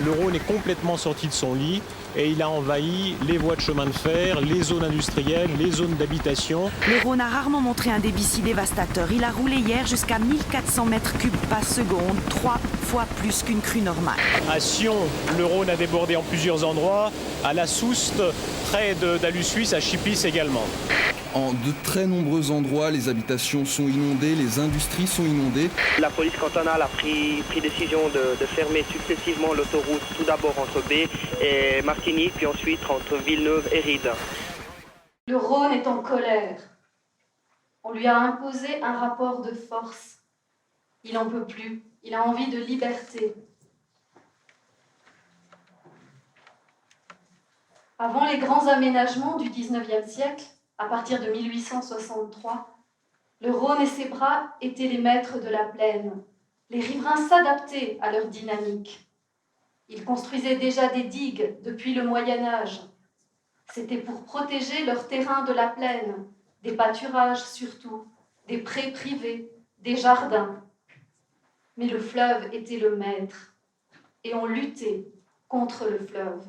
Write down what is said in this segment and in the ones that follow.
le Rhône est complètement sorti de son lit et il a envahi les voies de chemin de fer, les zones industrielles, les zones d'habitation. Le Rhône a rarement montré un débit si dévastateur. Il a roulé hier jusqu'à 1400 mètres cubes par seconde, 3 fois plus qu'une crue normale. À Sion, le Rhône a débordé en plusieurs endroits. À La Souste, près d'Alus Suisse, à Chipis également. En de très nombreux endroits, les habitations sont inondées, les industries sont inondées. La police cantonale a pris décision de fermer successivement l'autoroute, tout d'abord entre B et Martigny, puis ensuite entre Villeneuve et Ried. Le Rhône est en colère. On lui a imposé un rapport de force. Il n'en peut plus. Il a envie de liberté. Avant les grands aménagements du XIXe siècle, à partir de 1863, le Rhône et ses bras étaient les maîtres de la plaine. Les riverains s'adaptaient à leur dynamique. Ils construisaient déjà des digues depuis le Moyen-Âge. C'était pour protéger leurs terrains de la plaine, des pâturages surtout, des prés privés, des jardins. Mais le fleuve était le maître, et on luttait contre le fleuve.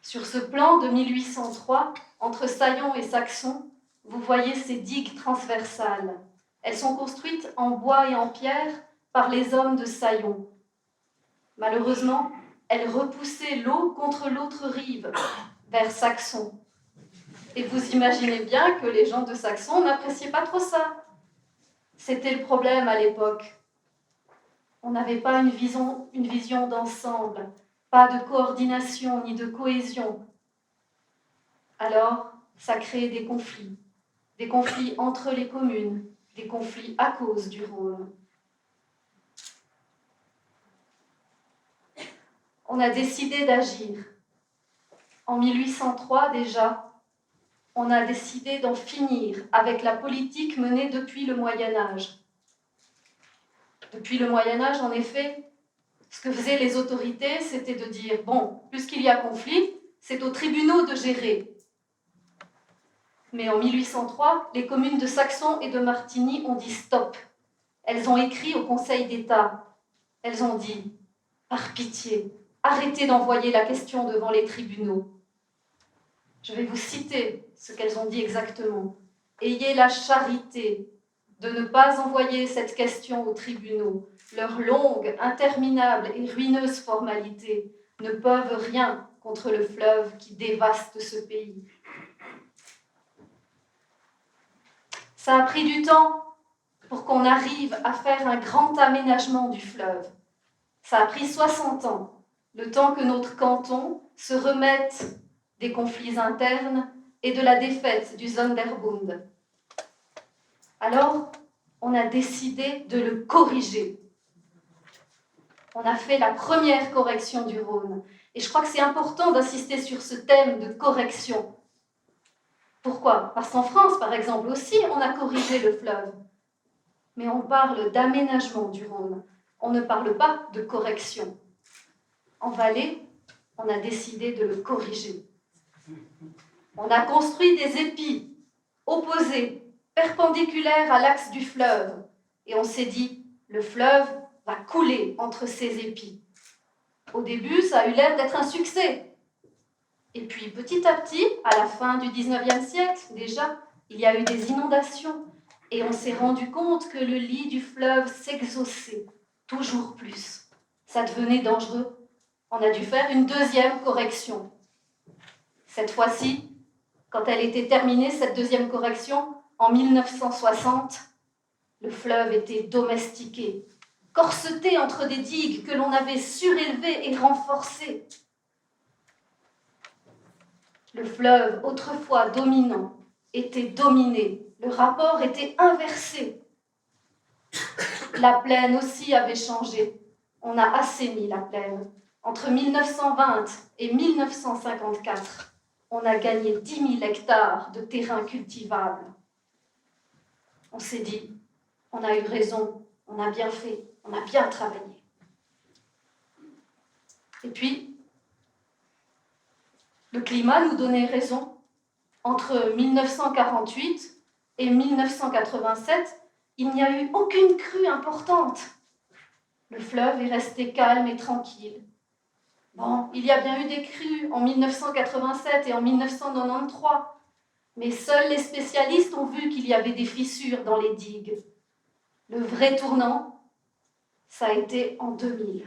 Sur ce plan de 1803, entre Saillon et Saxon, vous voyez ces digues transversales. Elles sont construites en bois et en pierre par les hommes de Saillon. Malheureusement, elles repoussaient l'eau contre l'autre rive, vers Saxon. Et vous imaginez bien que les gens de Saxon n'appréciaient pas trop ça. C'était le problème à l'époque. On n'avait pas une vision d'ensemble. Pas de coordination ni de cohésion. Alors, ça crée des conflits entre les communes, des conflits à cause du Rhône. On a décidé d'agir. En 1803 déjà, on a décidé d'en finir avec la politique menée depuis le Moyen-Âge. Depuis le Moyen-Âge, en effet, ce que faisaient les autorités, c'était de dire, bon, puisqu'il y a conflit, c'est aux tribunaux de gérer. Mais en 1803, les communes de Saxon et de Martigny ont dit stop. Elles ont écrit au Conseil d'État. Elles ont dit, par pitié, arrêtez d'envoyer la question devant les tribunaux. Je vais vous citer ce qu'elles ont dit exactement. Ayez la charité de ne pas envoyer cette question aux tribunaux. Leurs longues, interminables et ruineuses formalités ne peuvent rien contre le fleuve qui dévaste ce pays. Ça a pris du temps pour qu'on arrive à faire un grand aménagement du fleuve. Ça a pris 60 ans, le temps que notre canton se remette des conflits internes et de la défaite du Sonderbund. Alors, on a décidé de le corriger. On a fait la première correction du Rhône. Et je crois que c'est important d'insister sur ce thème de correction. Pourquoi ? Parce qu'en France, par exemple, aussi, on a corrigé le fleuve. Mais on parle d'aménagement du Rhône. On ne parle pas de correction. En Valais, on a décidé de le corriger. On a construit des épis opposés, perpendiculaires à l'axe du fleuve. Et on s'est dit, le fleuve va couler entre ces épis. Au début, ça a eu l'air d'être un succès. Et puis, petit à petit, à la fin du XIXe siècle, déjà, il y a eu des inondations. Et on s'est rendu compte que le lit du fleuve s'exhaussait toujours plus. Ça devenait dangereux. On a dû faire une deuxième correction. Cette fois-ci, quand elle était terminée, cette deuxième correction, en 1960, le fleuve était domestiqué, corseté entre des digues que l'on avait surélevées et renforcées. Le fleuve, autrefois dominant, était dominé. Le rapport était inversé. La plaine aussi avait changé. On a assaini la plaine. Entre 1920 et 1954, on a gagné 10 000 hectares de terrain cultivable. On s'est dit, on a eu raison, on a bien fait, on a bien travaillé. Et puis, le climat nous donnait raison. Entre 1948 et 1987, il n'y a eu aucune crue importante. Le fleuve est resté calme et tranquille. Bon, il y a bien eu des crues en 1987 et en 1993, mais seuls les spécialistes ont vu qu'il y avait des fissures dans les digues. Le vrai tournant, ça a été en 2000.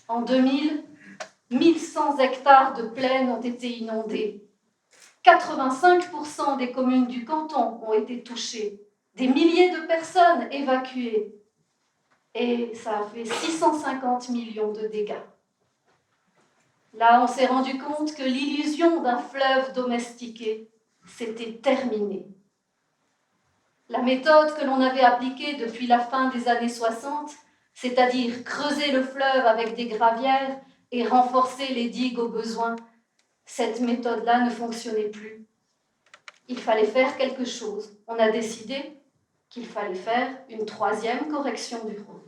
En 2000, 1100 hectares de plaine ont été inondés. 85% des communes du canton ont été touchées. Des milliers de personnes évacuées. Et ça a fait 650 millions de dégâts. Là, on s'est rendu compte que l'illusion d'un fleuve domestiqué s'était terminée. La méthode que l'on avait appliquée depuis la fin des années 60, c'est-à-dire creuser le fleuve avec des gravières et renforcer les digues au besoin, cette méthode-là ne fonctionnait plus. Il fallait faire quelque chose. On a décidé qu'il fallait faire une 3e correction du Rhône.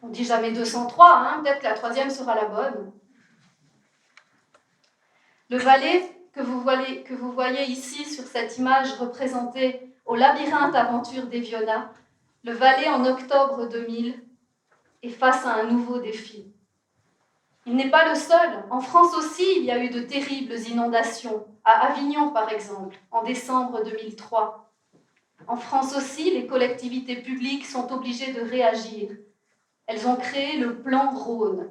On ne dit jamais 203, hein, peut-être que la 3e sera la bonne. Le Valais que vous voyez ici sur cette image représentée au labyrinthe Aventure d'Eviona, le Valais en octobre 2000 est face à un nouveau défi. Il n'est pas le seul. En France aussi, il y a eu de terribles inondations, à Avignon par exemple, en décembre 2003. En France aussi, les collectivités publiques sont obligées de réagir. Elles ont créé le plan Rhône.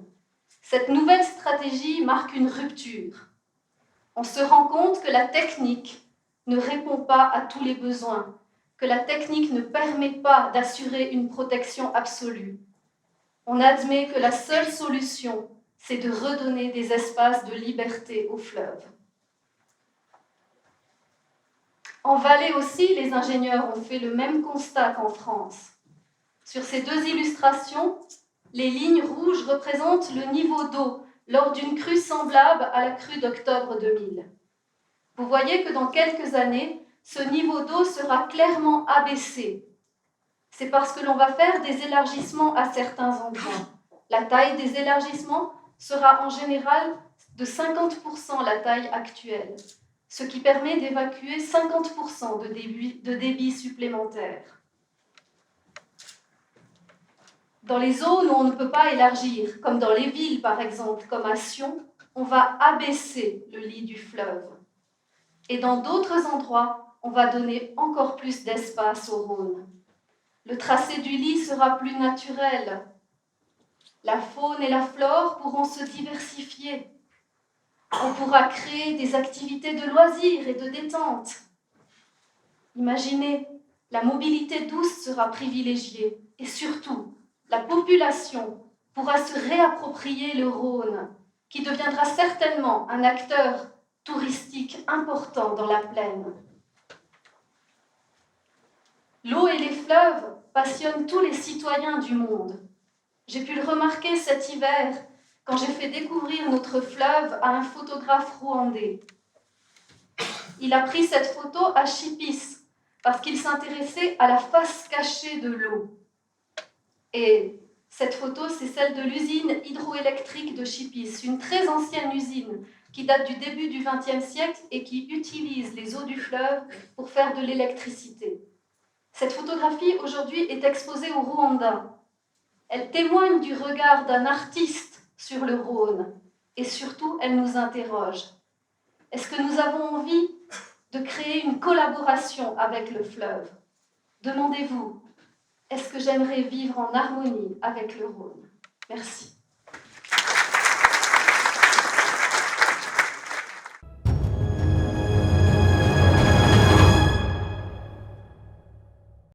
Cette nouvelle stratégie marque une rupture. On se rend compte que la technique ne répond pas à tous les besoins, que la technique ne permet pas d'assurer une protection absolue. On admet que la seule solution, c'est de redonner des espaces de liberté au fleuve. En Valais aussi, les ingénieurs ont fait le même constat qu'en France. Sur ces 2 illustrations, les lignes rouges représentent le niveau d'eau lors d'une crue semblable à la crue d'octobre 2000. Vous voyez que dans quelques années, ce niveau d'eau sera clairement abaissé. C'est parce que l'on va faire des élargissements à certains endroits. La taille des élargissements sera en général de 50% la taille actuelle, ce qui permet d'évacuer 50% de débit supplémentaire. Dans les zones où on ne peut pas élargir, comme dans les villes par exemple, comme à Sion, on va abaisser le lit du fleuve. Et dans d'autres endroits, on va donner encore plus d'espace au Rhône. Le tracé du lit sera plus naturel. La faune et la flore pourront se diversifier. On pourra créer des activités de loisirs et de détente. Imaginez, la mobilité douce sera privilégiée et surtout, la population pourra se réapproprier le Rhône, qui deviendra certainement un acteur touristique important dans la plaine. L'eau et les fleuves passionnent tous les citoyens du monde. J'ai pu le remarquer cet hiver quand j'ai fait découvrir notre fleuve à un photographe rwandais. Il a pris cette photo à Chipis parce qu'il s'intéressait à la face cachée de l'eau. Et cette photo, c'est celle de l'usine hydroélectrique de Chipis, une très ancienne usine qui date du début du XXe siècle et qui utilise les eaux du fleuve pour faire de l'électricité. Cette photographie, aujourd'hui, est exposée au Rwanda. Elle témoigne du regard d'un artiste sur le Rhône et surtout, elle nous interroge. Est-ce que nous avons envie de créer une collaboration avec le fleuve? Demandez-vous, est-ce que j'aimerais vivre en harmonie avec le Rhône? Merci.